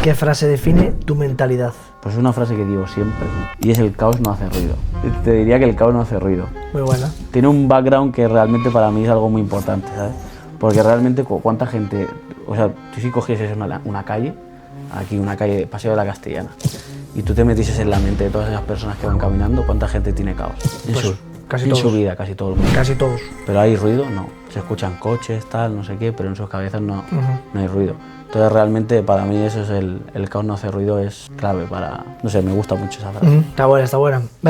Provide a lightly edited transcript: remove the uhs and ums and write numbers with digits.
¿Qué frase define tu mentalidad? Pues es una frase que digo siempre y es: el caos no hace ruido. Te diría que el caos no hace ruido. Muy buena. Tiene un background que realmente para mí es algo muy importante, ¿sabes? Porque realmente cuánta gente, o sea, tú si cogieses una calle, aquí una calle, Paseo de la Castellana, y tú te metieses en la mente de todas esas personas que van caminando, ¿cuánta gente tiene caos? Pues casi en todos. su vida, casi todo el mundo. Casi todos. Pero hay ruido, no. Se escuchan coches, tal, no sé qué, pero en sus cabezas no hay ruido. Entonces realmente para mí eso es el caos no hace ruido, es clave para, no sé, me gusta mucho esa frase. Está buena, está buena.